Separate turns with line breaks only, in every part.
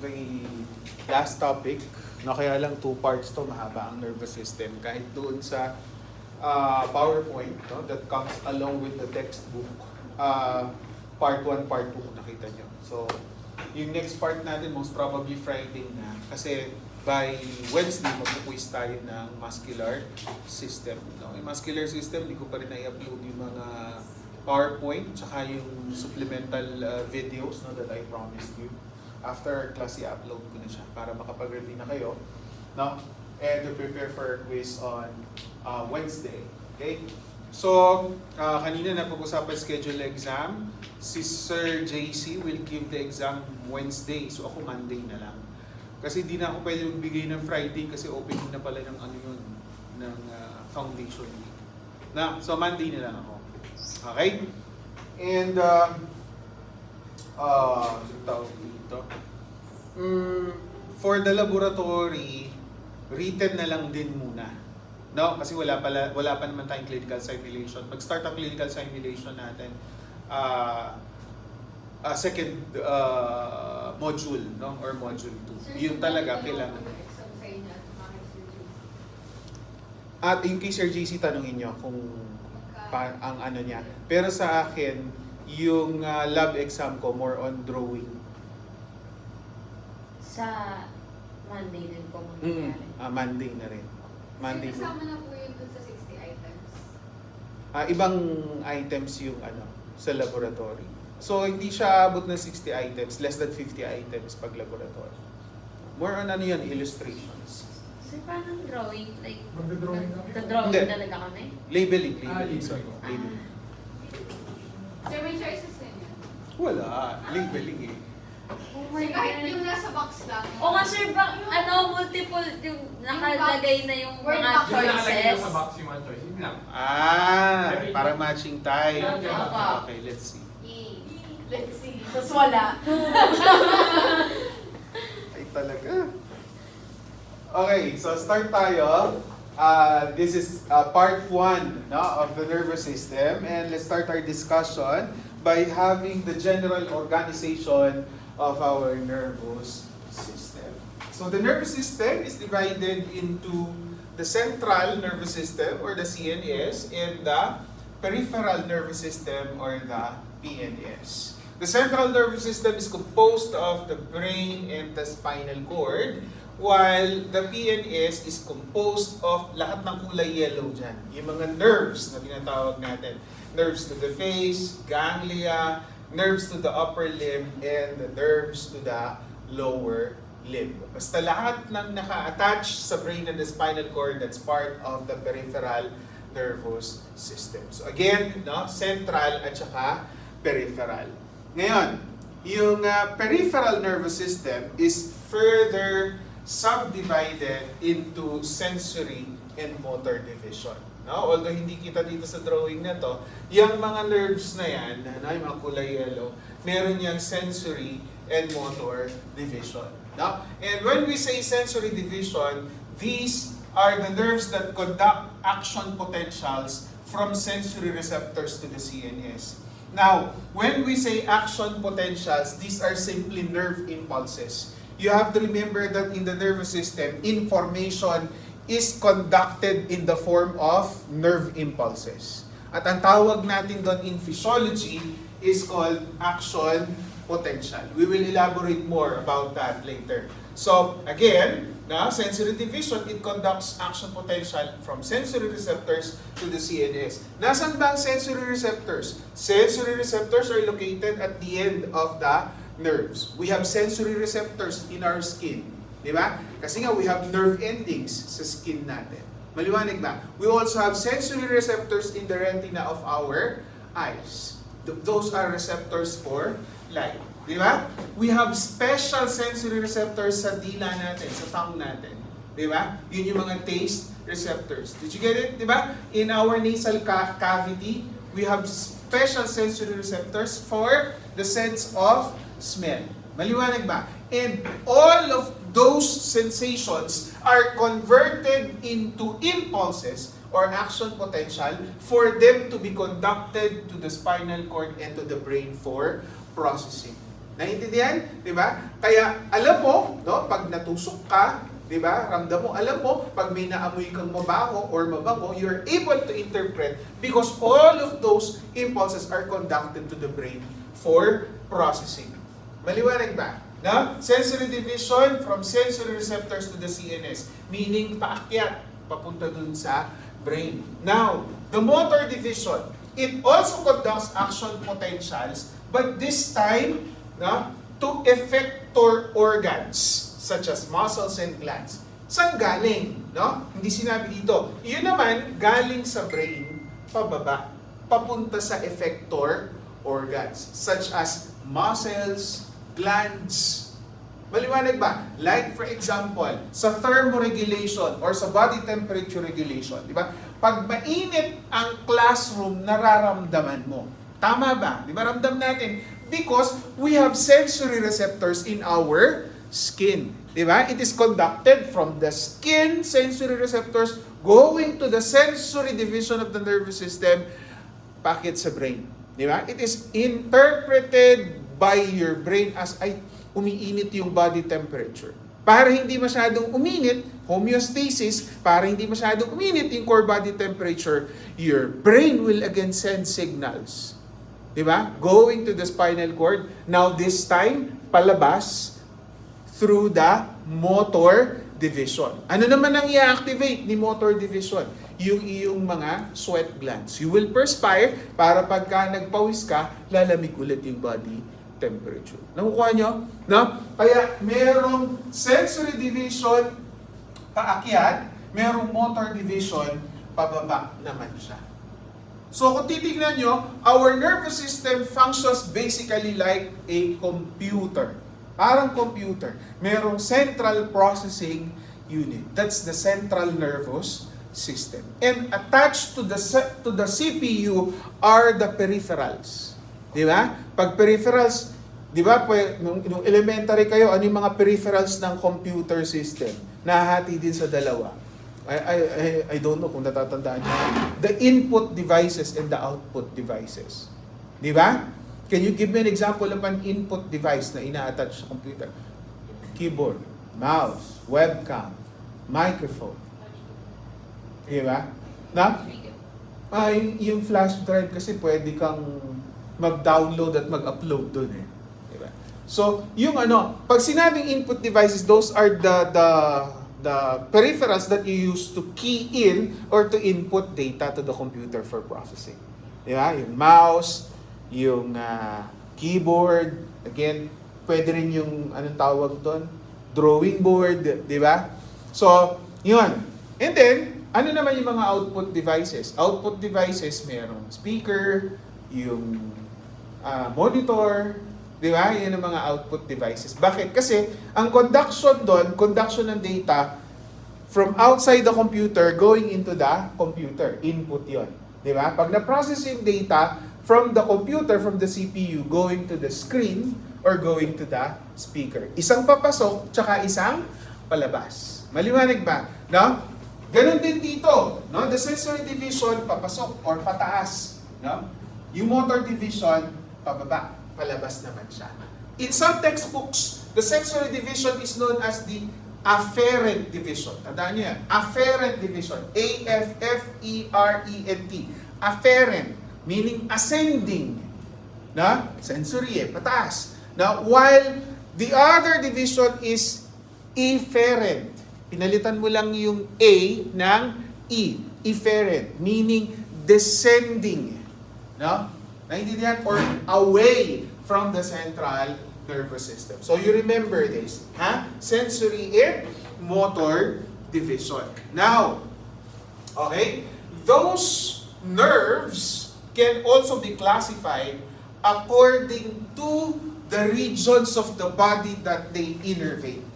the last topic, no, kaya lang 2 parts to, mahaba ang nervous system. Kahit doon sa PowerPoint, no, that comes along with the textbook, part 1, part 2 kung nakita nyo. So, yung next part natin, most probably Friday na. Kasi by Wednesday, magpupuis tayo ng muscular system. No? Yung muscular system, hindi ko pa rin na-upload yung mga PowerPoint, tsaka yung supplemental videos, no, that I promised you. After our class, i-upload ko na siya para makapag-ready na kayo. No? And to prepare for a quiz on Wednesday. Okay? So, kanina napag-usapan schedule exam. Si Sir JC will give the exam Wednesday. So, ako Monday na lang. Kasi di na ako pwede magbigay ng Friday kasi opening na pala ng ano yun, ng foundation week. So, Monday na lang ako. Okay? And, tawag dito. For the laboratory, written na lang din muna. No? Kasi wala pa naman tayong clinical simulation. Mag-start ang clinical simulation natin. Second module, no? Or module 2. Yun talaga kailangan. At yung kay Sir JC, tanungin nyo kung ang ano niya. Pero sa akin, yung lab exam ko more on drawing.
Sa Monday din po mangyayari.
Monday na rin. Monday.
So, kasama na po yun dun sa 60 items?
Ibang items yung ano sa laboratory. So, hindi siya abot ng 60 items, less than 50 items pag laboratory. More on ano yun, illustrations.
So, paano drawing? Like,
Magdodrawing kami?
drawing
Hindi.
talaga kami?
Labeling.
Labeling.
Labeling.
Sir, may choices din yan?
Wala. Labeling eh.
Oh
So,
my
kahit
God.
yung nasa box lang.
O nga sir, multiple, yung nakalagay na yung
Word
mga
box.
Yung nakalagay
choices.
sa box yung one choice. Yun lang.
Para matching tayo.
Opo.
Okay, let's see.
Let's see. Tapos wala.
Ay talaga. Okay, so start tayo. This is part 1, no, of the nervous system, and let's start our discussion by having the general organization of our nervous system. So the nervous system is divided into the central nervous system or the CNS and the peripheral nervous system or the PNS. The central nervous system is composed of the brain and the spinal cord, while the PNS is composed of lahat ng kulay yellow dyan. Yung mga nerves na tinatawag natin. Nerves to the face, ganglia, nerves to the upper limb, and the nerves to the lower limb. Basta lahat ng naka-attach sa brain and the spinal cord, that's part of the peripheral nervous system. So again, no, central at saka peripheral. Ngayon, yung peripheral nervous system is further subdivided into sensory and motor division. No? Although hindi kita dito sa drawing na to, yung mga nerves na yan, yung mga kulay yellow, meron yung sensory and motor division. No? And when we say sensory division, these are the nerves that conduct action potentials from sensory receptors to the CNS. Now, when we say action potentials, these are simply nerve impulses. You have to remember that in the nervous system, information is conducted in the form of nerve impulses. At ang tawag natin doon in physiology is called action potential. We will elaborate more about that later. So, again, sensory division, it conducts action potential from sensory receptors to the CNS. Nasaan ba ang sensory receptors? Sensory receptors are located at the end of the nerves. We have sensory receptors in our skin. Di ba? Kasi nga, we have nerve endings sa skin natin. Maliwanag ba? We also have sensory receptors in the retina of our eyes. Those are receptors for light. Di ba? We have special sensory receptors sa dila natin, sa tongue natin. Di ba? Yun yung mga taste receptors. Did you get it? Di ba? In our nasal cavity, we have special sensory receptors for the sense of smell. Maliwanag ba? And all of those sensations are converted into impulses or action potential for them to be conducted to the spinal cord and to the brain for processing. Naiintindihan? Di ba? Kaya alam mo, no, pag natusok ka, di ba? Ramdam mo, alam mo, pag may naamoy kang mabaho or mabango, you're able to interpret because all of those impulses are conducted to the brain for processing. Maliwanag ba? Na? Sensory division from sensory receptors to the CNS, meaning paakyat, papunta dun sa brain. Now, the motor division, it also conducts action potentials, but this time, na, to effector organs such as muscles and glands. Saan galing? No? Hindi sinabi dito. Yun naman, galing sa brain, pababa, papunta sa effector organs such as muscles, glands. Maliwanag ba? Like for example, sa thermoregulation or sa body temperature regulation, di ba? Pag mainit ang classroom, nararamdaman mo. Tama ba? Di ba ramdam natin? Because we have sensory receptors in our skin. Di ba? It is conducted from the skin sensory receptors going to the sensory division of the nervous system, pakit sa brain. Di ba? It is interpreted by your brain as ay umiinit yung body temperature. Para hindi masyadong uminit, homeostasis, para hindi masyadong uminit yung core body temperature, your brain will again send signals. Diba? Going to the spinal cord. Now this time, palabas through the motor division. Ano naman ang i-activate ni motor division? Yung iyong mga sweat glands. You will perspire para pagka nagpawis ka, lalamig ulit yung body temperature. Nakukuha nyo? No? Kaya merong sensory division paakyat, merong motor division pababa naman siya. So kung titignan nyo, our nervous system functions basically like a computer. Parang computer. Merong central processing unit. That's the central nervous system. And attached to the CPU are the peripherals. Di ba? Pag peripherals, di ba, nung elementary kayo, ano yung mga peripherals ng computer system? Nahati din sa dalawa. I don't know kung natatandaan niyo. The input devices and the output devices. Di ba? Can you give me an example of an input device na ina-attach sa computer? Keyboard, mouse, webcam, microphone. Di ba? Na? Yung flash drive kasi pwede kang mag-download at mag-upload dun eh. Di ba? So, yung pag sinabing input devices, those are the peripherals that you use to key in or to input data to the computer for processing. Di ba? Yung mouse, yung keyboard, again, pwede rin yung, anong tawag doon? Drawing board, di ba? So, yun. And then, ano naman yung mga output devices? Output devices, merong speaker, yung monitor, di ba? Yan ang mga output devices. Bakit? Kasi, ang conduction doon, conduction ng data from outside the computer going into the computer. Input yon, di ba? Pag na-process yung data from the computer, from the CPU, going to the screen or going to the speaker. Isang papasok, tsaka isang palabas. Maliwanag ba? No? Ganon din dito. No? The sensory division, papasok or pataas. No? Yung motor division, pababa. Palabas naman siya. In some textbooks, the sensory division is known as the afferent division. Tandaan niyo yan. Afferent division. A-F-F-E-R-E-N-T. Afferent. Meaning ascending. Na? Sensory pataas. Now, while the other division is efferent. Pinalitan mo lang yung A ng E. Efferent. Meaning descending. No? Naintindihan? Or away from the central nervous system. So you remember this. Sensory and motor division. Now, okay, those nerves can also be classified according to the regions of the body that they innervate.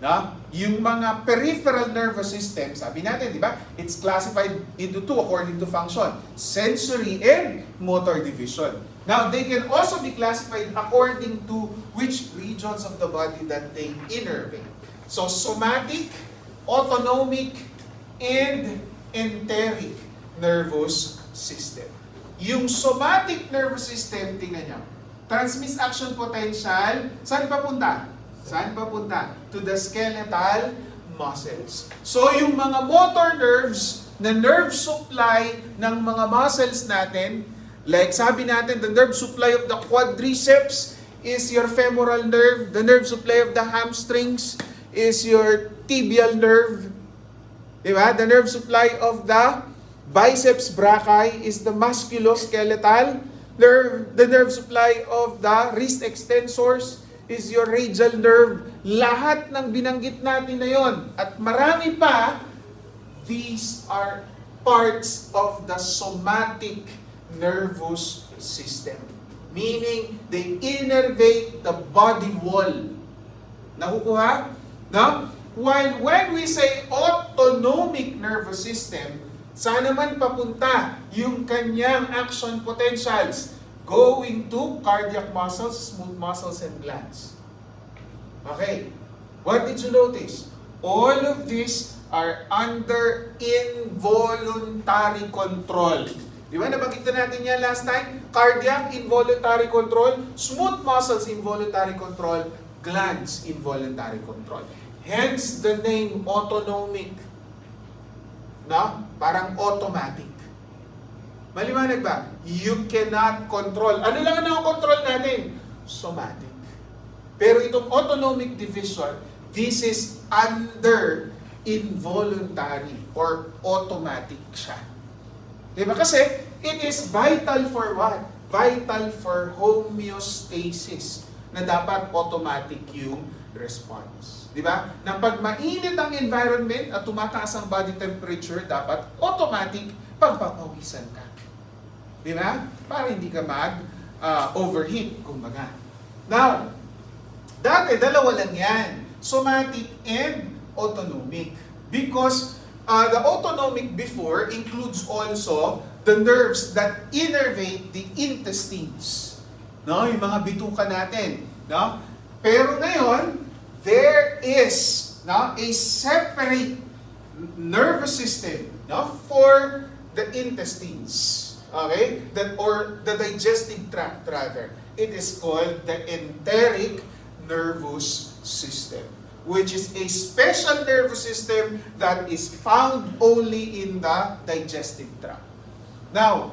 No? Yung mga peripheral nervous system, sabi natin, di ba? It's classified into two according to function. Sensory and motor division. Now, they can also be classified according to which regions of the body that they innervate. So, somatic, autonomic, and enteric nervous system. Yung somatic nervous system, tingnan nyo, Transmits action potential. Saan papunta? Saan papunta? To the skeletal muscles. So yung mga motor nerves na nerve supply ng mga muscles natin, like sabi natin, the nerve supply of the quadriceps is your femoral nerve, the nerve supply of the hamstrings is your tibial nerve. Diba? The nerve supply of the biceps brachii is the musculoskeletal nerve. The nerve supply of the wrist extensors is your radial nerve. Lahat ng binanggit natin na yon at marami pa, these are parts of the somatic nervous system. Meaning, they innervate the body wall. Nakukuha? No? While when we say autonomic nervous system, saan naman papunta yung kanyang action potentials? Going to cardiac muscles, smooth muscles, and glands. Okay. What did you notice? All of these are under involuntary control. Di ba? Nabanggit na natin yan last time. Cardiac, involuntary control. Smooth muscles, involuntary control. Glands, involuntary control. Hence the name autonomic. No? Parang automatic. Maliwanag ba? You cannot control. Ano lang ang control natin? Somatic. Pero itong autonomic division, this is under involuntary or automatic siya. Diba? Kasi it is vital for what? Vital for homeostasis na dapat automatic yung response. Diba? Na pag mainit ang environment at tumataas ang body temperature, dapat automatic pagpapawisan ka. Diba? Para hindi ka mag-overheat, kumbaga. Now, dati dalawa lang yan. Somatic and autonomic. Because the autonomic before includes also the nerves that innervate the intestines. No? Yung mga bituka natin. No? Pero ngayon, there is a separate nervous system for the intestines. Okay? Or the digestive tract rather. It is called the enteric nervous system, which is a special nervous system that is found only in the digestive tract. Now,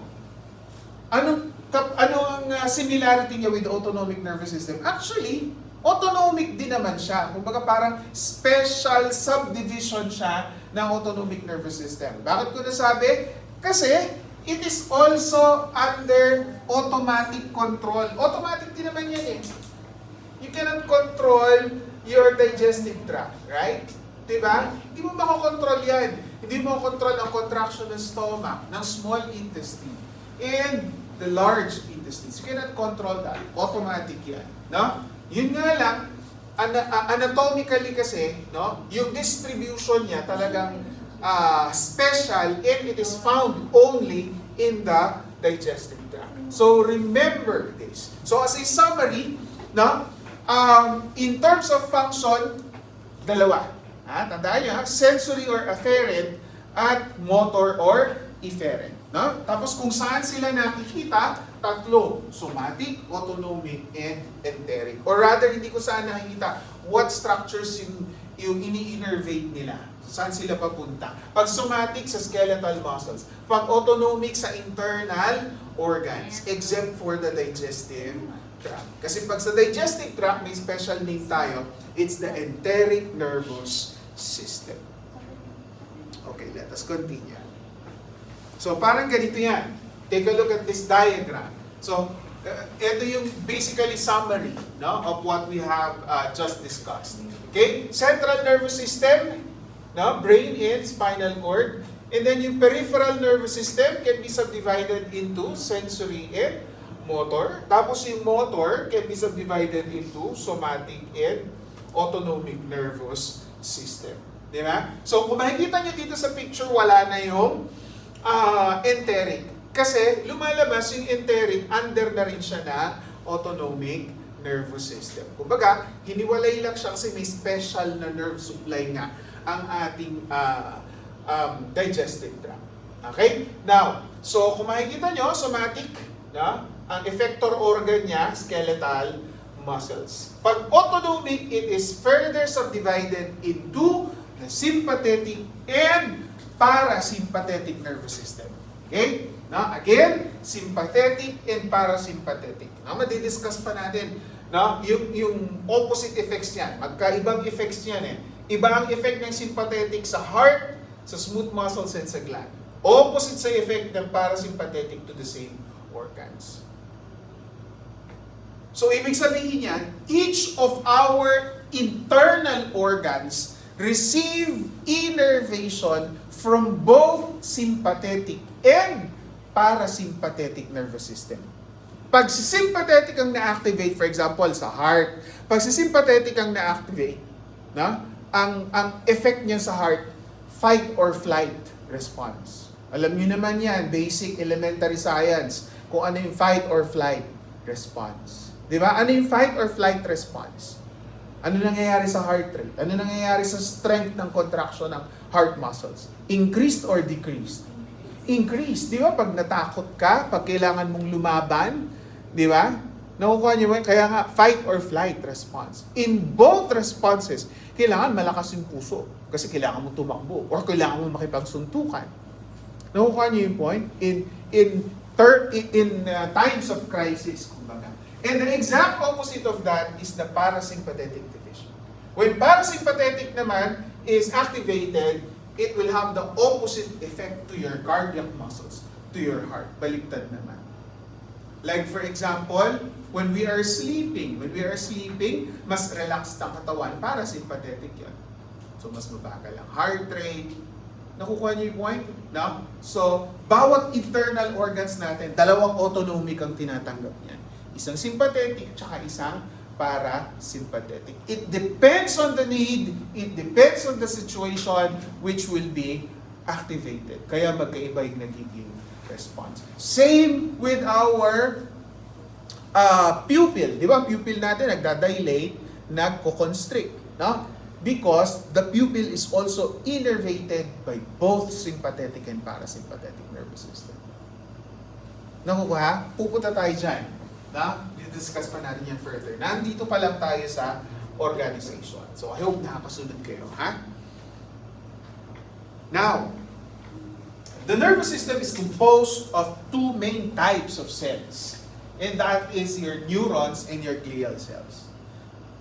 ano ang similarity niya with the autonomic nervous system? Actually, autonomic din naman siya. Kumbaga parang special subdivision siya ng autonomic nervous system. Bakit ko nasabi? Kasi it is also under automatic control. Automatic din naman yan eh. You cannot control your digestive tract, right? Diba? Hindi mo makokontrol yan. Hindi mo makokontrol ang contraction ng stomach, ng small intestine, and the large intestines. You cannot control that. Automatic yan. No? Yun nga lang, anatomically kasi, no, yung distribution niya talagang special and it is found only in the digestive tract. So remember this. So as a summary, no, in terms of function, dalawa. Tandaan niyo, sensory or afferent at motor or efferent. No? Tapos kung saan sila nakikita, tatlo, somatic, autonomic, and enteric. Or rather, hindi ko saan nakikita what structures yung ini-innervate nila. Saan sila papunta. Pag somatic, sa skeletal muscles. Pag autonomic, sa internal organs. Except for the digestive tract. Kasi pag sa digestive tract, may special name tayo. It's the enteric nervous system. Okay, let us continue. So, parang ganito yan. Take a look at this diagram. So, ito yung basically summary, no, of what we have just discussed. Okay? Central nervous system, no, brain and spinal cord. And then yung peripheral nervous system can be subdivided into sensory and motor. Tapos yung motor can be subdivided into somatic and autonomic nervous system. Di ba? So, kung makikita nyo dito sa picture, wala na yung enteric. Kasi lumalabas yung enteric, under na rin siya ng autonomic nervous system. Kumbaga, hiniwalay lang siya kasi may special na nerve supply nga ang ating digestive tract. Okay? Now, so kung makikita nyo, somatic, no? Ang effector organ niya, skeletal muscles. Pag autonomic, it is further subdivided into the sympathetic and parasympathetic nervous system. Okay? No? Again, sympathetic and parasympathetic. No? Madidiscuss pa natin, no? Yung opposite effects niyan. Magkaibang effects niyan eh. Iba ang effect ng sympathetic sa heart, sa smooth muscles, and sa gland. Opposite sa effect ng parasympathetic to the same organs. So, ibig sabihin yan, each of our internal organs receive innervation from both sympathetic and parasympathetic nervous system. Pag si sympathetic ang na-activate, for example, sa heart, pag si sympathetic ang na-activate, no? ang effect niya sa heart, fight or flight response. Alam niyo naman yan, basic elementary science, kung ano yung fight or flight response. Di ba? Ano yung fight or flight response? Ano nangyayari sa heart rate? Ano nangyayari sa strength ng contraction ng heart muscles? Increased or decreased? Increased. Di ba? Pag natakot ka, pag kailangan mong lumaban, di ba? Nakukuha niyo ba? Kaya nga, fight or flight response. In both responses, kailangan malakas yung puso. Kasi kailangan mo tumakbo or kailangan mo makipagsuntukan. Nakukuha niyo yung point? In times of crisis, kumbaga. And the exact opposite of that is the parasympathetic division. When parasympathetic naman is activated, it will have the opposite effect to your cardiac muscles, to your heart. Baliktad naman. Like for example, when we are sleeping, mas relaxed ang katawan, parasympathetic yan. So mas mabagal ang heart rate. Nakukuha niyo yung point? No? So, bawat internal organs natin, dalawang autonomic ang tinatanggap niyan. Isang sympathetic, tsaka isang parasympathetic. It depends on the need, it depends on the situation which will be activated. Kaya magkaiba yung nagiging response. Same with our pupil. Di ba? Pupil natin nagdadilate, nagko-constrict. No? Because the pupil is also innervated by both sympathetic and parasympathetic nervous system. Nakukuha? Pupunta tayo dyan. I-discuss pa natin yan further. Nandito pa lang tayo sa organization. So I hope nakakasunod kayo. Ha? Now, the nervous system is composed of two main types of cells. And that is your neurons and your glial cells.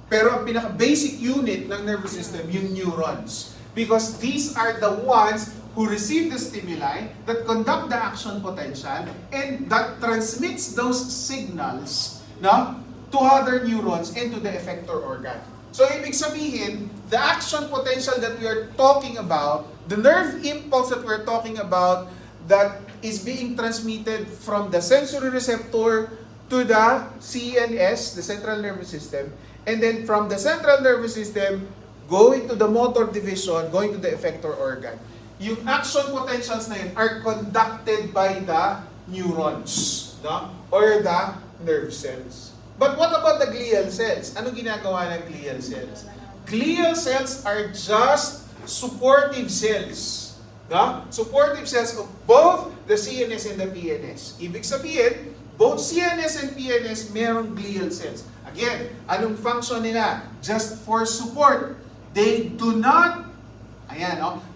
Pero ang pinaka-basic unit ng nervous system, yung neurons. Because these are the ones who receive the stimuli, that conduct the action potential, and that transmits those signals, no, to other neurons and to the effector organ. So, ibig sabihin, the action potential that we are talking about, the nerve impulse that we're talking about, that is being transmitted from the sensory receptor to the CNS, the central nervous system, and then from the central nervous system, going to the motor division, going to the effector organ. Yung action potentials na yun are conducted by the neurons, no? Or the nerve cells. But what about the glial cells? Ano ginagawa ng glial cells? Glial cells are just supportive cells. No? Supportive cells of both the CNS and the PNS. Ibig sabihin, both CNS and PNS merong glial cells. Again, anong function nila? Just for support. They do not,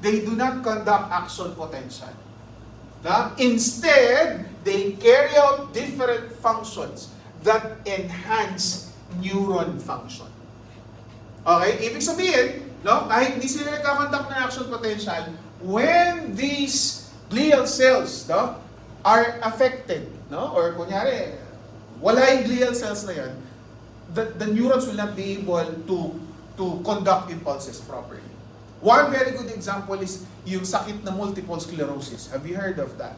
they do not conduct action potential. No? Instead, they carry out different functions that enhance neuron function. Okay? Ibig sabihin, no? Kahit hindi sila nagkakonduct ng action potential, when these glial cells, no, are affected, no? Or kunyari, wala yung glial cells na yan, the neurons will not be able to conduct impulses properly. One very good example is yung sakit na multiple sclerosis. Have you heard of that?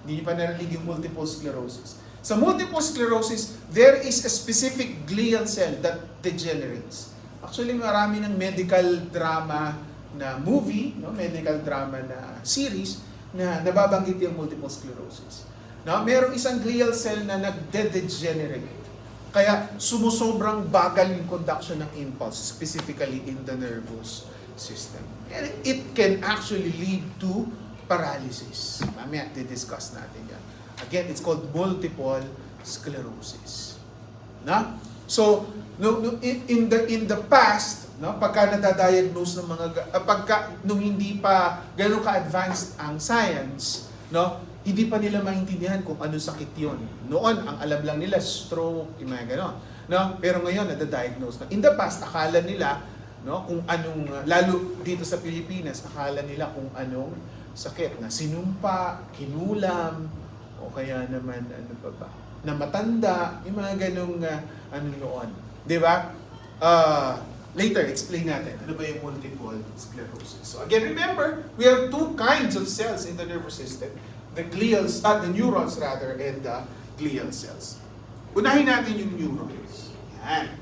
Hindi niyo pa narinig yung multiple sclerosis. Sa multiple sclerosis, there is a specific glial cell that degenerates. Actually, marami ng medical drama na movie, no, medical drama na series na nababanggit yung multiple sclerosis. No, merong isang glial cell na nagde-degenerate. Kaya sumusobrang bagal yung conduction ng impulse, specifically in the nervous system. And it can actually lead to paralysis. Mamaya, di-discuss natin yan. Again, it's called multiple sclerosis. Na? So, in the past, no, pagka nadadiagnose ng nung hindi pa gano'n ka-advanced ang science, no, hindi pa nila maintindihan kung ano sakit yun. Noon, ang alam lang nila, stroke, yung mga gano'n. No? Pero ngayon, nadadiagnose na. In the past, akala nila, no, kung anong, lalo dito sa Pilipinas, akala nila kung anong sakit na sinumpa, kinulam, o kaya naman, ano pa ba, na matanda, yung mga ganong, ano noon. Di ba? Later, explain natin, ano ba yung multiple sclerosis. So again, remember, we have two kinds of cells in the nervous system. The neurons rather, and the glial cells. Unahin natin yung neurons. Yan.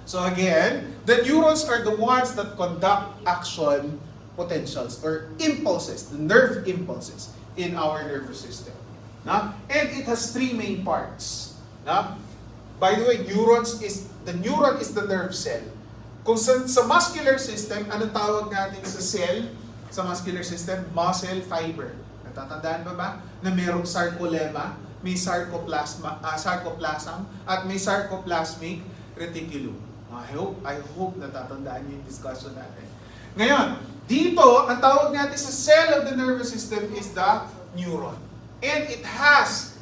So again, the neurons are the ones that conduct action potentials or impulses, the nerve impulses in our nervous system. Na? And it has three main parts. Na? By the way, the neuron is the nerve cell. Kung sa muscular system, anong tawag natin sa cell? Sa muscular system, muscle fiber. Natatandaan ba? Na mayroong sarcolemma, may sarcoplasm, at may sarcoplasmic reticulum. I hope natatandaan niyo yung discussion natin. Ngayon, dito, ang tawag natin sa cell of the nervous system is the neuron. And it has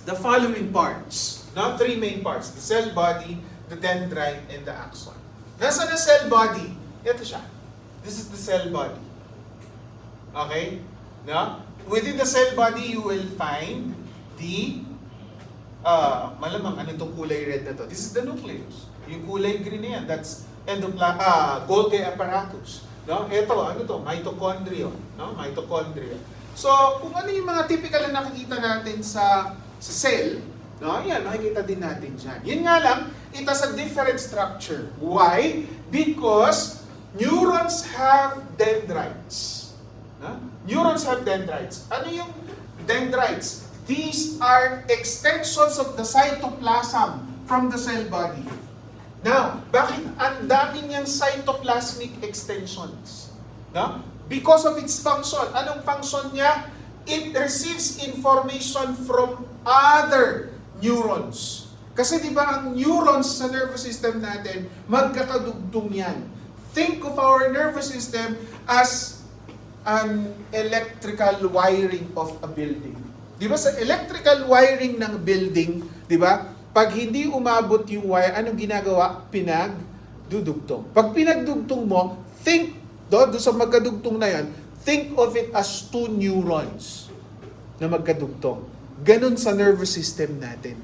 the following parts. No? Three main parts. The cell body, the dendrite, and the axon. Nasaan ang cell body? Ito siya. This is the cell body. Okay? No? Within the cell body, you will find the malamang ano itong kulay red na to. This is the nucleus. Yung kulay green na yan, that's Golgi apparatus. No? Ito, ano to? Mitochondria. No? Mitochondria. So, kung ano yung mga typical na nakikita natin sa cell, no? Yan, makikita din natin dyan. Yun nga lang, it has a different structure. Why? Because neurons have dendrites. No? Neurons have dendrites. Ano yung dendrites? These are extensions of the cytoplasm from the cell body. Now, bakit ang dami niyang cytoplasmic extensions? No? Because of its function. Anong function niya? It receives information from other neurons. Kasi di ba ang neurons sa nervous system natin, magkakadugtong yan. Think of our nervous system as an electrical wiring of a building. Di ba sa electrical wiring ng building, di ba? Pag hindi umabot yung wire, anong ginagawa? Pinagdudugtong. Pag pinagdugtong mo, think, doon sa magkadugtong na yan, think of it as two neurons na magkadugtong. Ganun sa nervous system natin.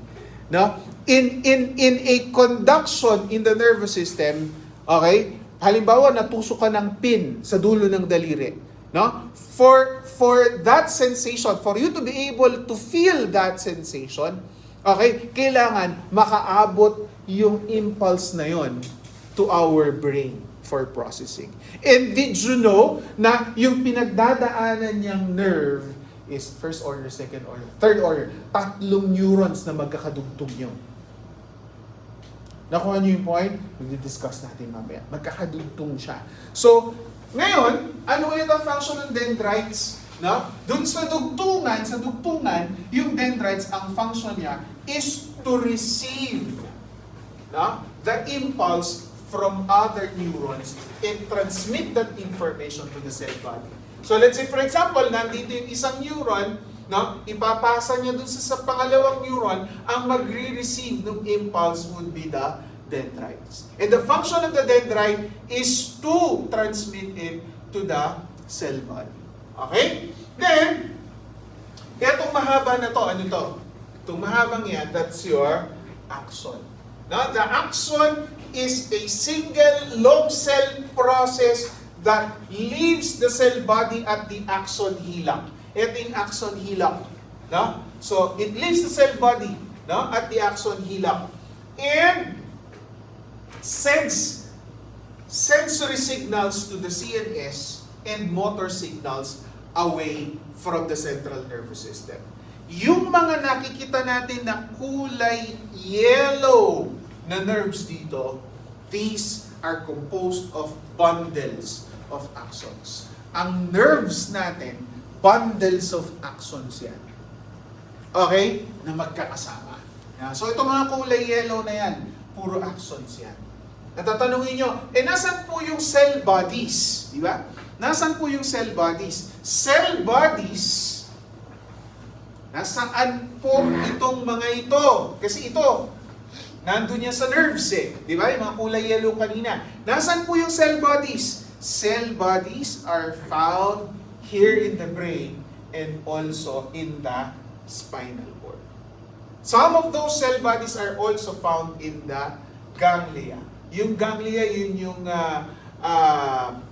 No? In a conduction in the nervous system, okay? Halimbawa, natusok ka ng pin sa dulo ng daliri. No? For that sensation, for you to be able to feel that sensation, okay, kailangan makaabot yung impulse na yon to our brain for processing. And did you know na yung pinagdadaanan niyang nerve is first order, second order, third order, tatlong neurons na magkakadugtong yun. Nakuha niyo yung point? Mag-discuss natin mamaya. Magkakadugtong siya. So, ngayon, ano ulit ang function ng dendrites? No? Doon sa dugtungan, yung dendrites, ang function niya is to receive, no, the impulse from other neurons and transmit that information to the cell body. So let's say, for example, nandito yung isang neuron, no, ipapasa niya doon sa pangalawang neuron, ang magre-receive ng impulse would be the dendrites. And the function of the dendrite is to transmit it to the cell body. Okay? Then, etong mahaba na to, ano to? Itong mahabang yan, that's your axon. Now, the axon is a single long cell process that leaves the cell body at the axon hillock. Ito yung axon hillock. No? So, it leaves the cell body, no, at the axon hillock. And sends sensory signals to the CNS and motor signals away from the central nervous system. Yung mga nakikita natin na kulay yellow na nerves dito, these are composed of bundles of axons. Ang nerves natin, bundles of axons yan. Okay? Na magkakasama. Yan. So ito mga kulay yellow na yan, puro axons yan. Natatanungin nyo, nasan po yung cell bodies? Di ba? Nasan po yung cell bodies? Cell bodies, nasaan po itong mga ito? Kasi ito, nandun yan sa nerves eh. Di ba? Yung mga kulay yellow kanina. Nasaan po yung cell bodies? Cell bodies are found here in the brain and also in the spinal cord. Some of those cell bodies are also found in the ganglia. Yung ganglia, yun yung,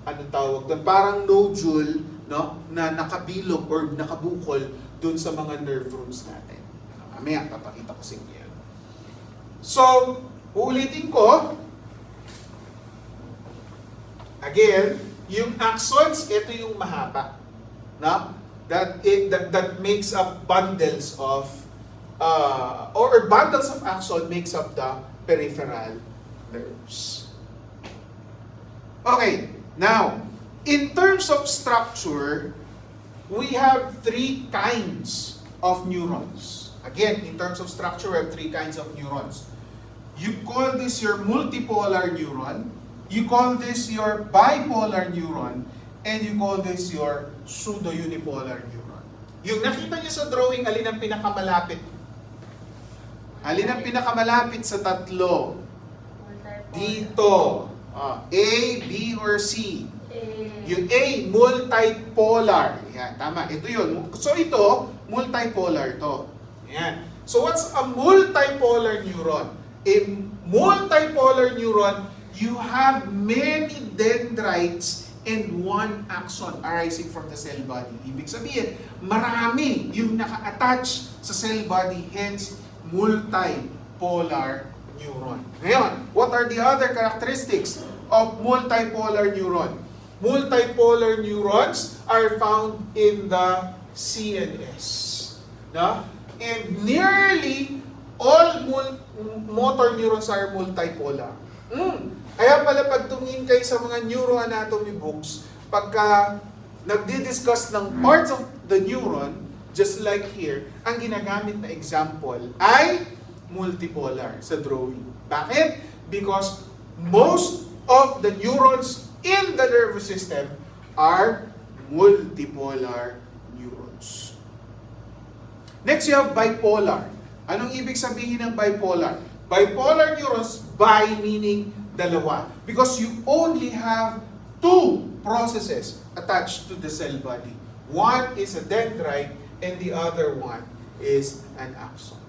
anong tawag doon? Parang nodule, no? Na nakabilog or nakabukol doon sa mga nerve roots natin. Mamaya, papakita ko sa inyo yan. So, uulitin ko. Again, yung axons, ito yung mahaba. No? That makes up bundles of, or bundles of axon makes up the peripheral nerves. Okay, now, in terms of structure, we have 3 kinds of neurons. Again, in terms of structure, we have 3 kinds of neurons. You call this your multipolar neuron, you call this your bipolar neuron, and you call this your pseudo-unipolar neuron. Yung nakita niyo sa drawing, alin ang pinakamalapit? Alin ang pinakamalapit sa tatlo? Dito. A, B, or C? Yung A, multipolar. Yan, tama. Ito yun. So ito, multipolar to. Yan. So what's a multipolar neuron? A multipolar neuron, you have many dendrites and 1 axon arising from the cell body. Ibig sabihin, marami yung naka-attach sa cell body, hence multipolar neuron. Ngayon, what are the other characteristics of multipolar neuron? Multipolar neurons are found in the CNS. No? And nearly all motor neurons are multipolar. Kaya pala pag tumingin kayo sa mga neuroanatomy books, pagka nagdi-discuss ng parts of the neuron, just like here, ang ginagamit na example ay multipolar sa drawing. Bakit? Because most of the neurons in the nervous system are multipolar neurons. Next, you have bipolar. Anong ibig sabihin ng bipolar? Bipolar neurons, bi meaning dalawa. Because you only have 2 processes attached to the cell body. One is a dendrite and the other one is an axon.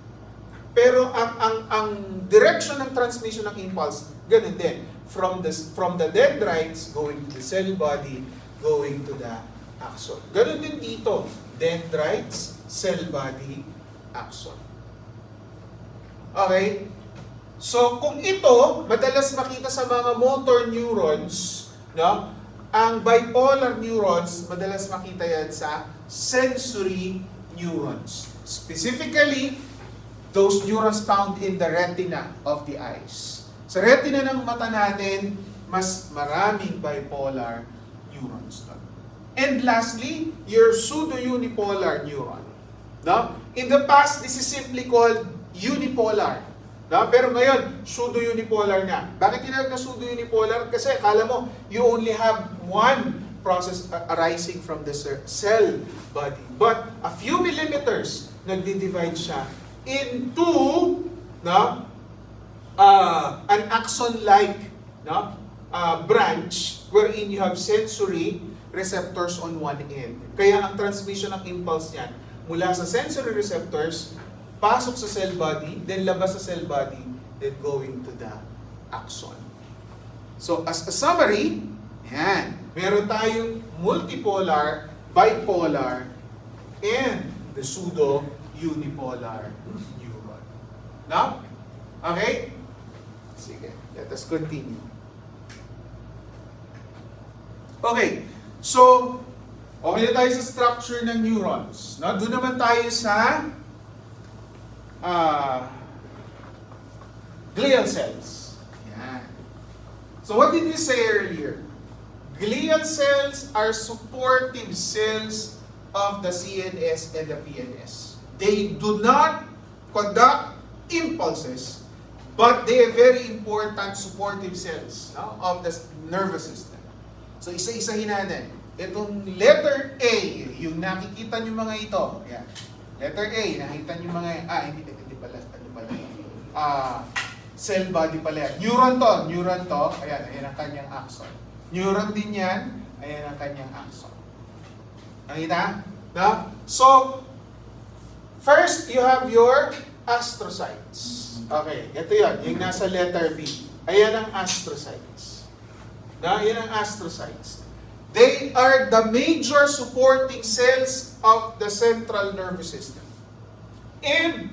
Pero ang direction ng transmission ng impulse, ganun din. From the dendrites going to the cell body, going to the axon. Ganun din dito. Dendrites, cell body, axon. Okay? So, kung ito, madalas makita sa mga motor neurons, no? Ang bipolar neurons, madalas makita yan sa sensory neurons. Specifically, those neurons found in the retina of the eyes. Sa retina ng mata natin, mas maraming bipolar neurons doon. And lastly, your pseudo-unipolar neuron. No? In the past, this is simply called unipolar. No? Pero ngayon, pseudo-unipolar na. Bakit tinawag na pseudo-unipolar? Kasi akala mo, you only have 1 process arising from the cell body. But a few millimeters, nagdi-divide siya into an axon-like branch wherein you have sensory receptors on one end. Kaya ang transmission ng impulse niyan mula sa sensory receptors, pasok sa cell body, then labas sa cell body, then going to the axon. So as a summary, yan, meron tayong multipolar, bipolar, and the pseudo-unipolar neuron. Now, okay? Sige, let us continue. Okay, so, okay na tayo sa structure ng neurons. No? Doon naman tayo sa glial cells. Yan. So what did we say earlier? Glial cells are supportive cells of the CNS and the PNS. They do not conduct impulses, but they are very important supportive cells, no, of the nervous system. So isa-isahin natin. Itong letter A, yung nakikita nyo mga ito. Yan. Letter A, nakita nyo mga, hindi pala, cell body pala yan. Neuron to, ayan ang kanyang axon. Neuron din yan, ayan ang kanyang axon. Nakita? No? So, first, you have your astrocytes. Okay, ito yun, yung nasa letter B. Ayan ang astrocytes. No? Ayan ang astrocytes. They are the major supporting cells of the central nervous system. And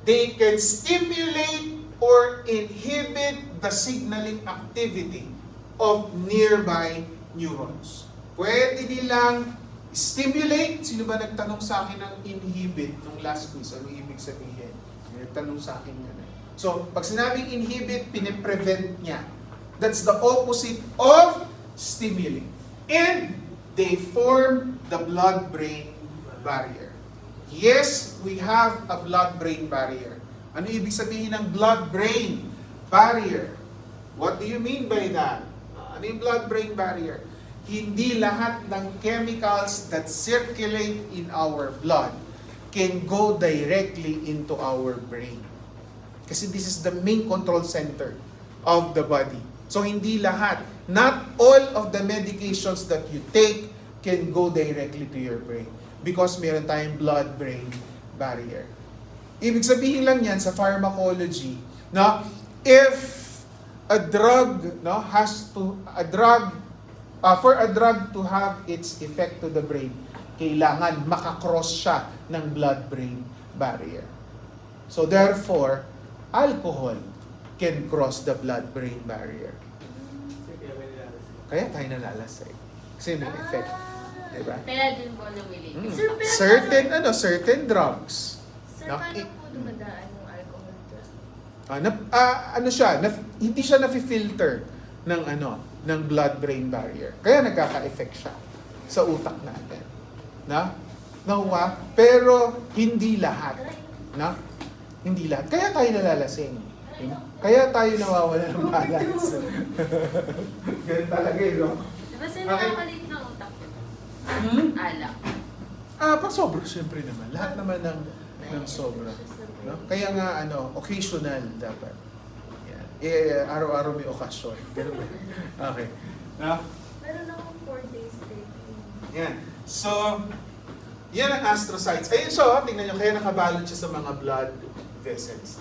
they can stimulate or inhibit the signaling activity of nearby neurons. Pwede nilang stimulate. Sino ba nagtanong sa akin ng inhibit nung last quiz? Ano ibig sabihin? Nagtanong sa akin yan. So, pag sinabing inhibit, piniprevent niya. That's the opposite of stimulate. And they form the blood-brain barrier. Yes, we have a blood-brain barrier. Ano ibig sabihin ng blood-brain barrier? What do you mean by that? Ano yung blood-brain barrier? Hindi lahat ng chemicals that circulate in our blood can go directly into our brain. Kasi this is the main control center of the body. So hindi lahat, not all of the medications that you take can go directly to your brain because meron tayong blood-brain barrier. Ibig sabihin lang yan sa pharmacology, no? If a drug, no, for a drug to have its effect to the brain, kailangan makakross siya ng blood-brain barrier. So therefore, alcohol can cross the blood-brain barrier. Kaya tayo nalalasay. Kasi may effect. Diba?
Kaya din po namili.
Sir, pero
Certain drugs.
Sir, paano po dumadaan yung alcohol doon?
Hindi siya nafi-filter ng blood-brain barrier. Kaya nagkaka-effect siya sa utak natin. Nakuha? Pero hindi lahat. Hindi lahat. Kaya tayo nalalasing. Kaya tayo nawawala ng balance. Ganun talaga no?
Diba sir, nakakalit ng utak? Alak.
Pag sobra, siyempre naman. Lahat naman ng sobra. No? Kaya nga, occasional dapat. Yan. Araw-araw may okasyon. Ganun ba? Okay. No?
Meron akong 4 days straight.
Yan. So, yan ang astrocytes. Ayun, so, tingnan nyo, kaya nakabalot siya sa mga blood vessels.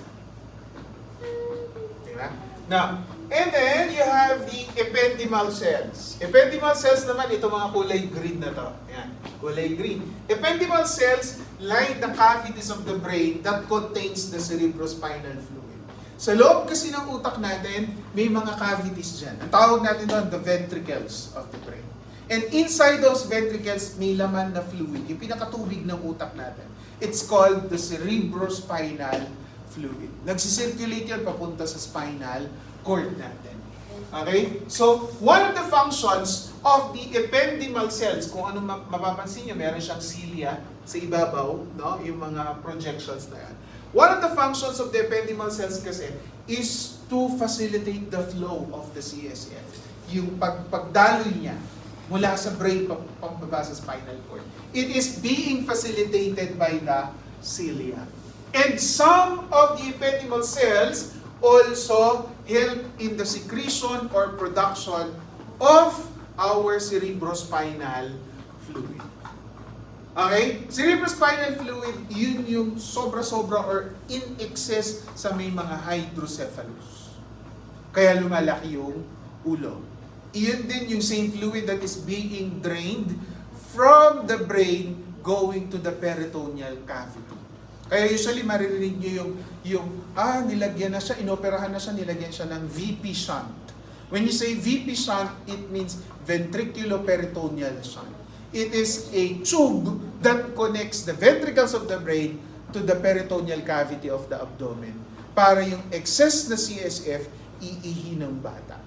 Diba? Now, and then, you have the ependymal cells. Ependymal cells naman, ito mga kulay green na to. Yan, kulay green. Ependymal cells line the cavities of the brain that contains the cerebrospinal fluid. Sa loob kasi ng utak natin, may mga cavities dyan. Ang tawag natin doon, the ventricles of the brain. And inside those ventricles, may laman na fluid, yung pinakatubig ng utak natin. It's called the cerebrospinal fluid. Nagsisirculate yan papunta sa spinal cord natin. Okay? So, one of the functions of the ependymal cells, kung ano mapapansin nyo, meron siyang cilia sa ibabaw, no? Yung mga projections na yan. One of the functions of the ependymal cells kasi is to facilitate the flow of the CSF. Yung pagdaloy niya mula sa brain pababa sa spinal cord. It is being facilitated by the cilia. And some of the ependymal cells also help in the secretion or production of our cerebrospinal fluid. Okay? Cerebrospinal fluid, yun yung sobra-sobra or in excess sa may mga hydrocephalus. Kaya lumalaki yung ulo. Iyon din yung same fluid that is being drained from the brain going to the peritoneal cavity. Kaya usually maririnig nyo nilagyan na siya, inoperahan na siya, nilagyan siya ng VP shunt. When you say VP shunt, it means ventriculoperitoneal shunt. It is a tube that connects the ventricles of the brain to the peritoneal cavity of the abdomen para yung excess na CSF iihi ng bata.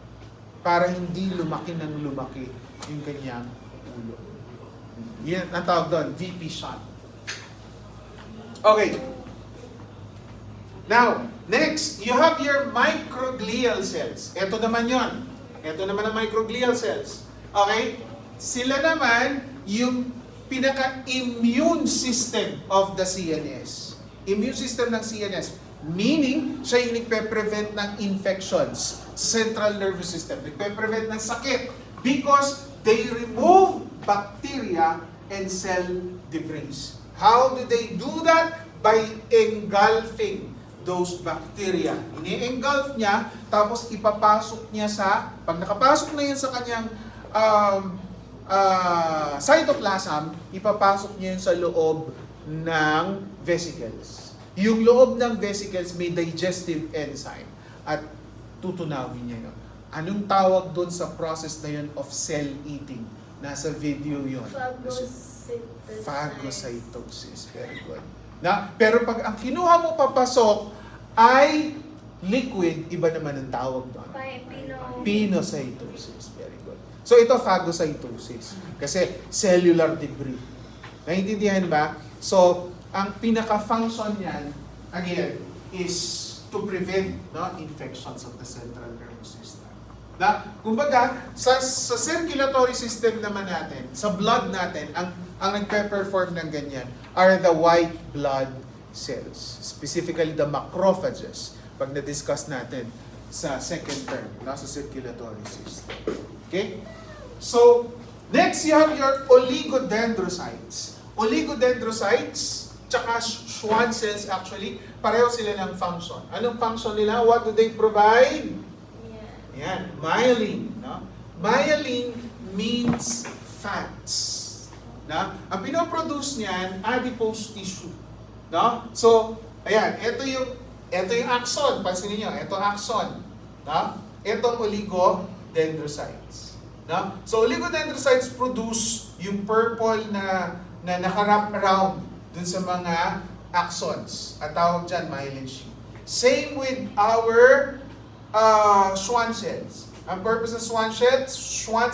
Para hindi lumaki ng lumaki yung kanyang ulo. Yan ang tawag doon, VP shunt. Okay. Now, next, you have your microglial cells. Ito naman yon. Ito naman ang microglial cells. Okay? Sila naman yung pinaka-immune system of the CNS. Immune system ng CNS. Meaning, siya yung nagpe-prevent ng infections sa central nervous system. Nagpe-prevent ng sakit because they remove bacteria and cell debris. How do they do that? By engulfing those bacteria. Ini-engulf niya, tapos ipapasok niya sa, pag nakapasok na yan sa kanyang cytoplasm, ipapasok niya yun sa loob ng vesicles. Yung loob ng vesicles may digestive enzyme at tutunawin niya yun. Anong tawag doon sa process na yun of cell eating? Nasa video yun. Phagocytosis. Very good. Pero pag ang kinuha mo papasok ay liquid, iba naman ang tawag doon. Pinocytosis. Very good. So ito phagocytosis. Kasi cellular debris. Naintindihan ba? So, ang pinaka-function niyan, again, is to prevent infections of the central nervous system. Kumbaga, sa circulatory system naman natin, sa blood natin, ang nagpe-perform ng ganyan are the white blood cells. Specifically, the macrophages. Pag na-discuss natin sa second term, sa circulatory system. Okay? So, next you have your oligodendrocytes. Oligodendrocytes, tsaka Schwann cells actually, pareho sila ng function. Anong function nila? What do they provide? Yan, myelin. Myelin means fats. Ang pinoproduce niyan, adipose tissue. So, ayan, ito yung axon. Pansinin niyo, ito axon. Itong oligodendrocytes. So, oligodendrocytes produce yung purple na nakarap around dun sa mga axons. At tawag dyan, myelin sheath. Same with our Schwann cells. Ang purpose ng Schwann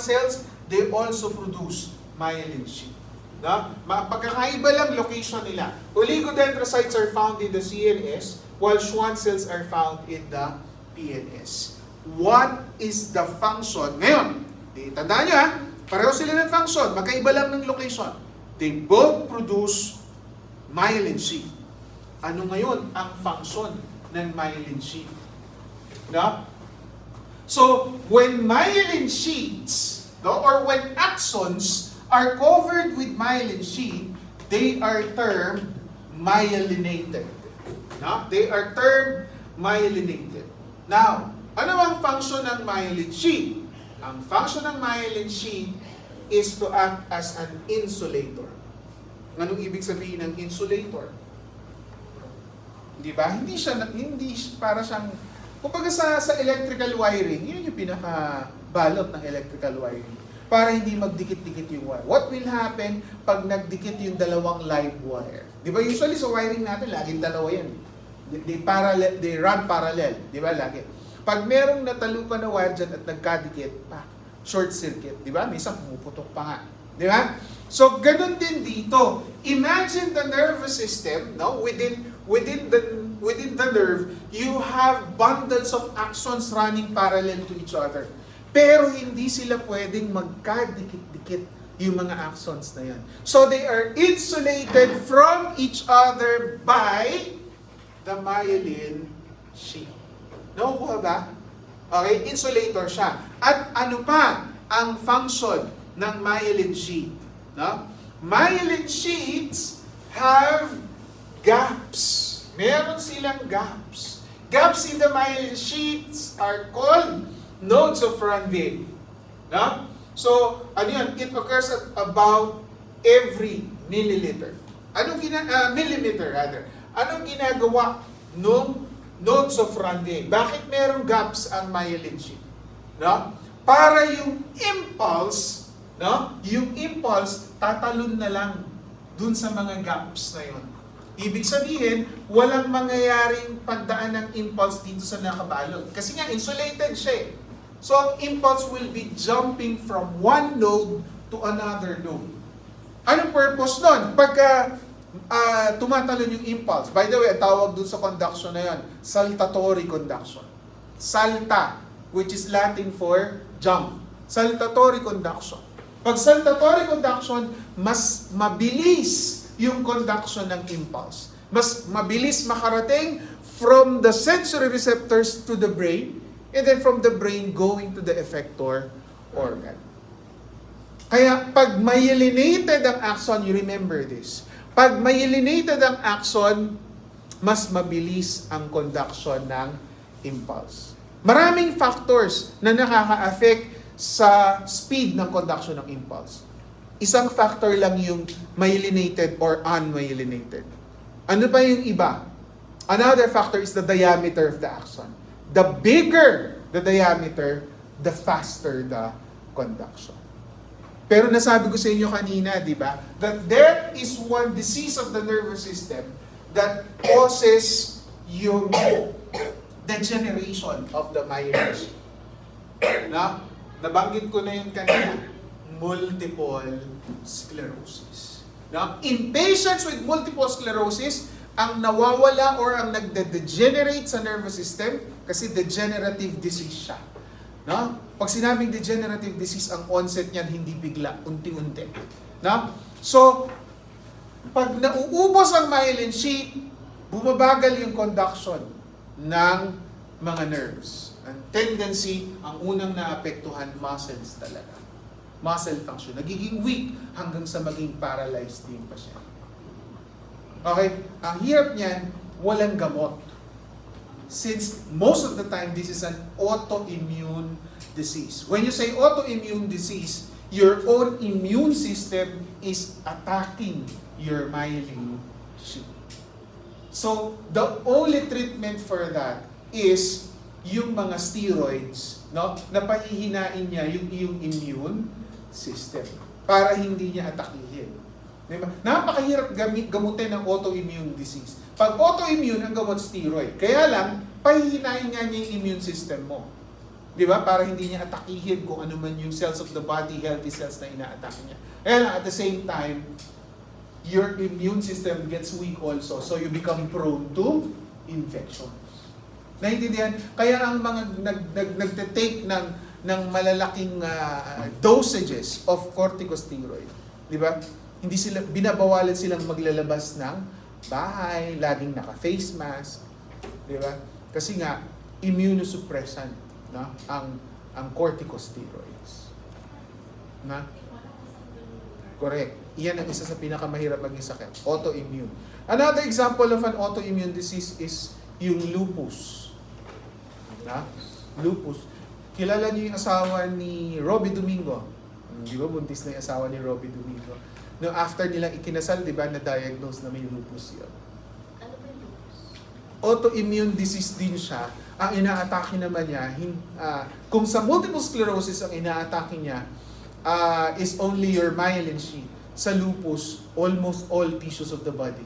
cells, they also produce myelin sheath. Pagkakaiba lang location nila. Oligodendrocytes are found in the CNS, while Schwann cells are found in the PNS. What is the function? Ngayon, tandaan nyo pareho sila ng function, magkaiba lang ng location. They both produce myelin sheath. Ano ngayon ang function ng myelin sheath? So, when myelin sheaths, or when axons are covered with myelin sheath, they are termed myelinated. They are termed myelinated. Now, ano ang function ng myelin sheath? Ang function ng myelin sheath is to act as an insulator. Anong ibig sabihin ng insulator? Di ba? Hindi para siyang, kumbaga sa electrical wiring, yun yung pinaka-balot ng electrical wiring. Para hindi magdikit-dikit yung wire. What will happen pag nagdikit yung dalawang live wire? Di ba usually sa wiring natin, laging dalawa yan. They run parallel. Di ba? Lagi. Pag merong natalupan na wire dyan at nagkadikit, short circuit. Di ba? Minsan pumuputok pa nga. Di ba? So, ganun din dito. Imagine the nervous system, within the nerve, you have bundles of axons running parallel to each other. Pero hindi sila pwedeng magkadikit-dikit yung mga axons na yan. So they are insulated from each other by the myelin sheath. Nakukuha ba? Okay, insulator siya. At ano pa ang function ng myelin sheath? Myelin sheaths have gaps. Meron silang gaps. Gaps in the myelin sheaths are called nodes of Ranvier. So, ano yan? It occurs at about every milliliter. Millimeter rather. Anong ginagawa nung nodes of Ranvier? Bakit merong gaps ang myelin sheath? Para yung impulse, tatalon na lang dun sa mga gaps na yun. Ibig sabihin, walang mangyayaring pagdaan ng impulse dito sa nakabalot. Kasi nga, insulated siya. So, ang impulse will be jumping from one node to another node. Anong purpose nun? Pagka tumatalon yung impulse. By the way, ang tawag dun sa conduction na yan, saltatory conduction. Salta, which is Latin for jump. Saltatory conduction. Pag saltatory conduction, mas mabilis yung conduction ng impulse. Mas mabilis makarating from the sensory receptors to the brain, and then from the brain going to the effector organ. Kaya pag myelinated ang axon, you remember this. Pag myelinated ang axon, mas mabilis ang conduction ng impulse. Maraming factors na nakaka-affect sa speed ng conduction ng impulse. Isang factor lang yung myelinated or unmyelinated. Ano pa yung iba? Another factor is the diameter of the axon. The bigger the diameter, the faster the conduction. Pero nasabi ko sa inyo kanina, di ba, that there is one disease of the nervous system that causes yung degeneration of the myelin. Na, nabanggit ko na yun kanina, multiple sclerosis. Now, in patients with multiple sclerosis, ang nawawala or ang nagde-degenerate sa nervous system kasi degenerative disease siya. No? Pag sinabing degenerative disease, ang onset niyan hindi bigla, unti-unti. No? So, pag nauubos ang myelin sheath, bumabagal yung conduction ng mga nerves. Ang tendency, ang unang naapektuhan, muscles talaga. Muscle function. Nagiging weak hanggang sa maging paralyzed yung patient. Okay? Ang hirap niyan, walang gamot. Since most of the time, this is an autoimmune disease. When you say autoimmune disease, your own immune system is attacking your myelin sheath. So, the only treatment for that is yung mga steroids, no? Na pahihinain niya yung iyong immune system para hindi niya atakihin. Diba? Napakahirap gamutin ng autoimmune disease. Pag autoimmune, ang gamot steroid. Kaya lang, pahihinain nga niya yung immune system mo. Di ba? Para hindi niya atakihin kung ano man yung cells of the body, healthy cells na ina-atake niya. Kaya lang, at the same time, your immune system gets weak also. So you become prone to infections. Naintindihan? Kaya ang mga nagte-take ng malalaking dosages of corticosteroid, di ba? Hindi sila, binabawalan silang maglalabas ng bahay, laging naka-face mask, di ba? Kasi nga, immunosuppressant, no? Ang corticosteroids. Na? Correct. Iyan ang isa sa pinakamahirap maging sakit. Autoimmune. Another example of an autoimmune disease is yung lupus. Na? Lupus. Kilala niyo yung asawa ni Robbie Domingo. Di ba, buntis na yung asawa ni Robbie Domingo. No, after nilang ikinasal, di ba, na-diagnose na may lupus yun.
Ano ba yung lupus?
Autoimmune disease din siya. Ang ina-atake naman niya, kung sa multiple sclerosis ang ina-atake niya, is only your myelin sheath. Sa lupus, almost all tissues of the body.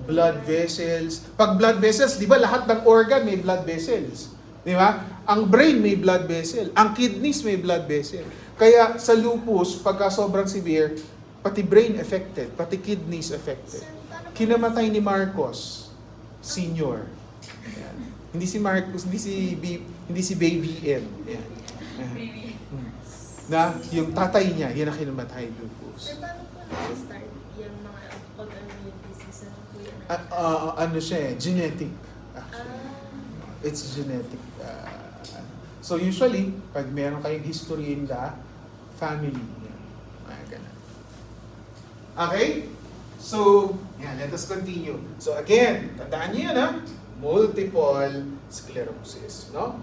Blood vessels. Pag blood vessels, di ba lahat ng organ may blood vessels? Di ba? Ang brain may blood vessel. Ang kidneys may blood vessel. Kaya sa lupus, pagka sobrang severe, pati brain affected, pati kidneys affected. Kinamatay ni Marcos Senior. Ayan. Hindi si Marcos, hindi si Baby M. Ayan. Na yung tatay niya, yan ang kinamatay lupus.
Sir, paano po nag-start yung mga autoimmune disease? Ano po yan?
Ano siya eh, genetic. It's genetic. So usually, pag meron kayong history in the family, yan. Ganun. Okay? So, yan, let us continue. So again, tandaan niyo yan ha, multiple sclerosis, no?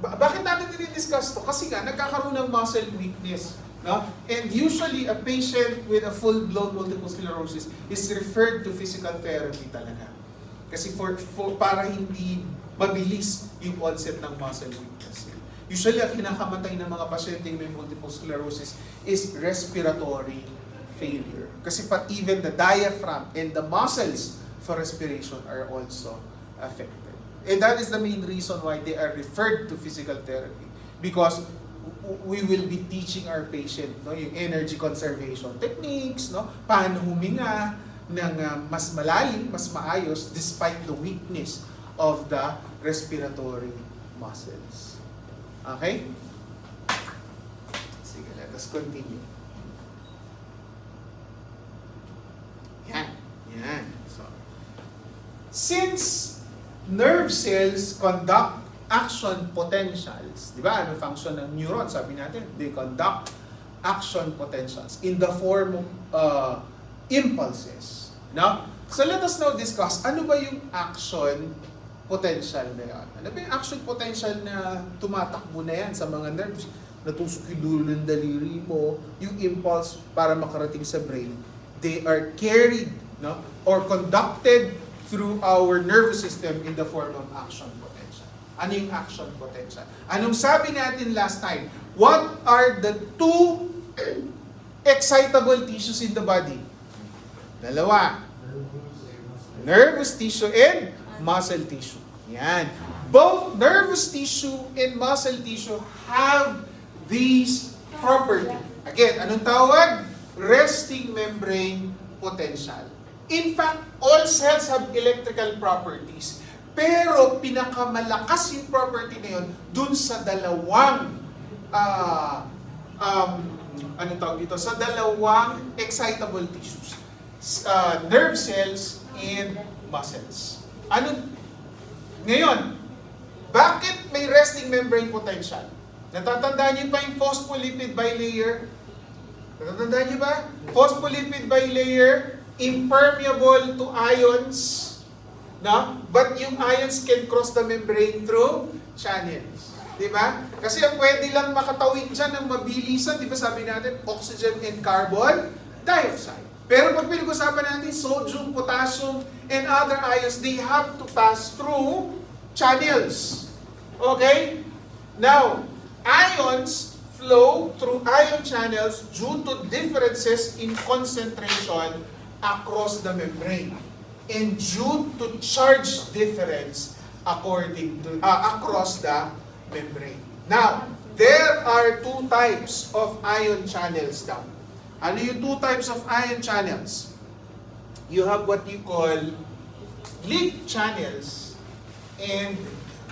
Bakit natin dinidiscuss to? Kasi nga, nagkakaroon ng muscle weakness, no? And usually, a patient with a full-blown multiple sclerosis is referred to physical therapy talaga. Kasi para hindi mabilis yung onset ng muscle weakness. Usually, ang kinakamatay ng mga pasyente may multiple sclerosis is respiratory failure. Kasi even the diaphragm and the muscles for respiration are also affected. And that is the main reason why they are referred to physical therapy. Because we will be teaching our patient, no, yung energy conservation techniques, no, paano huminga, ng mas malalim, mas maayos despite the weakness of the respiratory muscles. Okay? Sige, let us continue. Yan. So, since nerve cells conduct action potentials, di ba? Ano function ng neuron? Sabi natin, they conduct action potentials in the form of impulses. No? So let us now discuss, ano ba yung action potential na yan? Ano ba yung action potential na tumatakbo na yan sa mga nerves? Natusok yung dulo ng daliri mo, yung impulse para makarating sa brain, they are carried, no, or conducted through our nervous system in the form of action potential. Ano yung action potential? Anong sabi natin last time? What are the two excitable tissues in the body? Dalawa. Nervous tissue and muscle tissue. Yan. Both nervous tissue and muscle tissue have these property. Again, anong tawag? Resting membrane potential. In fact, all cells have electrical properties. Pero pinakamalakas yung property na yun dun sa dalawang anong tawag dito? Sa dalawang excitable tissues. Nerve cells and muscles. Ngayon, bakit may resting membrane potential? Natatandaan niyo pa yung phospholipid bilayer? Natatandaan niyo ba? Phospholipid bilayer, impermeable to ions, no? But yung ions can cross the membrane through channels. Di ba? Kasi ang pwede lang makatawid dyan ng mabilisan, di ba sabi natin, oxygen and carbon dioxide. Pero pag pinag-usapan natin sodium, potassium, and other ions, they have to pass through channels. Okay? Now, ions flow through ion channels due to differences in concentration across the membrane and due to charge difference across the membrane. Now, there are two types of ion channels now. Ano yung two types of ion channels? You have what you call leak channels and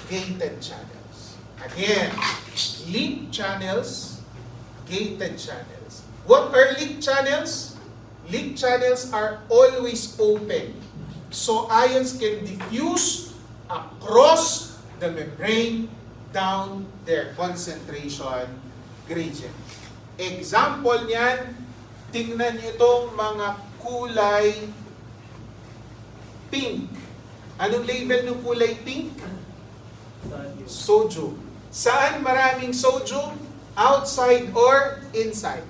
gated channels. Again, leak channels, gated channels. What are leak channels? Leak channels are always open. So ions can diffuse across the membrane down their concentration gradient. Example niyan, tingnan niyo itong mga kulay pink. Anong label ng kulay pink? Sodium. Saan maraming sodium? Outside or inside?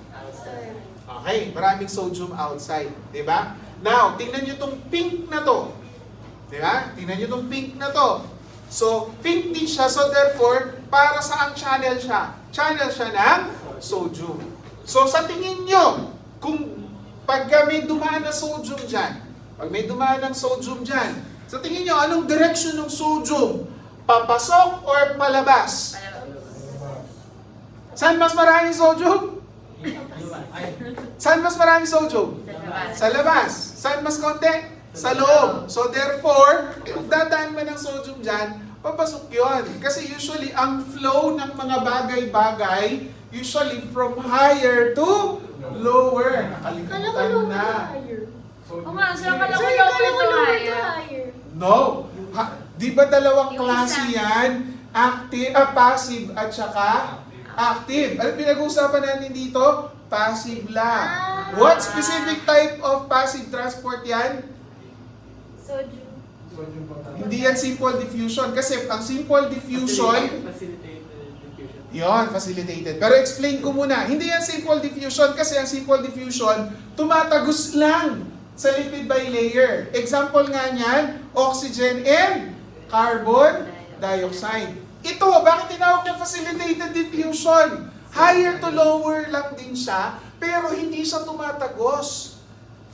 Okay, maraming sodium outside. Diba? Now, tingnan nyo itong pink na to. Diba? Tingnan nyo itong pink na to. So, pink din siya. So, therefore, para saang channel siya? Channel siya ng sodium. So, sa tingin nyo, kung pag may dumaan na sodium dyan, pag may dumaan ng sodium dyan, sa tingin nyo, anong direction ng sodium? Papasok or palabas? Saan mas maraming sodium? Saan mas maraming sodium? Sa labas. Saan mas konti? Sa loob. So therefore, kung dadaan man ng sodium dyan, papasok yun. Kasi usually, ang flow ng mga bagay-bagay, usually from higher to lower. Nakalimutan na.
O nga, so akala ko
Sorry,
lower
kala ko
to
lower to
higher.
higher.
No. Di ba dalawang
Yung
klase
isa.
yan? Passive at saka active. Ano pinag-uusapan natin dito? Passive lang. What specific type of passive transport yan?
Sodium.
Hindi yan simple diffusion. Kasi ang simple diffusion, yon, facilitated. Pero explain ko muna, hindi yan simple diffusion kasi ang simple diffusion, tumatagos lang sa lipid bilayer. Example nga niyan, oxygen and carbon dioxide. Ito, bakit tinawag na facilitated diffusion? Higher to lower lang din siya, pero hindi siya tumatagos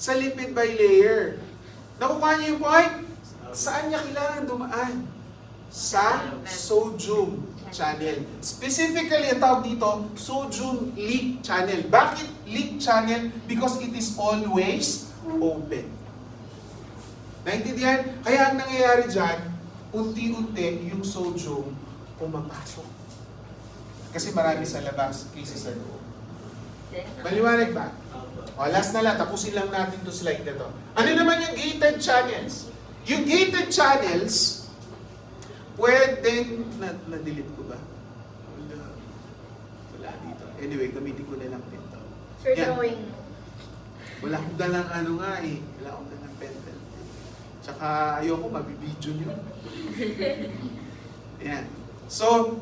sa lipid bilayer. Nakukuha niyo yung point? Saan niya kailangan dumaan? Sa sodium channel. Specifically, ang tawag dito, sodium leak channel. Bakit leak channel? Because it is always open. Naintindihan? Kaya ang nangyayari dyan, unti-unti yung sodium pumapasok. Kasi marami sa labas, kaysa sa loob. Maliwanag ba? O, last na lang, tapusin lang natin to slide na to. Ano naman yung gated channels? Yung gated channels, pwedeng, na-delete ko ba? Wala dito. Anyway, gamitin ko na lang dito.
For
Yan.
drawing.
Wala akong dalang ano nga eh. Wala akong dalang pen. Tsaka ayoko mabibidyo nyo. Yan. So,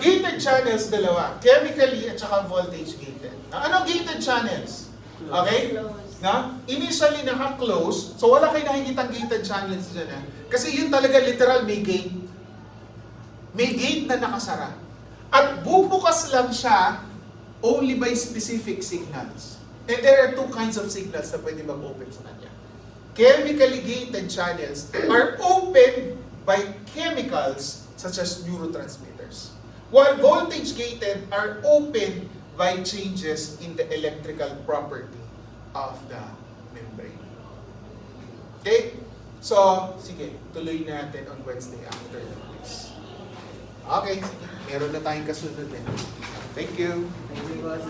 gated channels dalawa. Chemically at saka voltage gated. Anong gated channels? Okay?
Close.
Na? Initially naka-close. So wala kayo nakikitang gated channels dyan. Kasi yun talaga literal may gate. May gate na nakasara. At bubukas lang siya only by specific signals. And there are two kinds of signals na pwede mag-open sa kanya. Chemically gated channels are opened by chemicals such as neurotransmitters. While voltage gated are opened by changes in the electrical property of the membrane. Okay? So, sige, tuloy natin on Wednesday after the quiz. Okay, sige. Meron na tayong kasunod din. Thank you.
It was.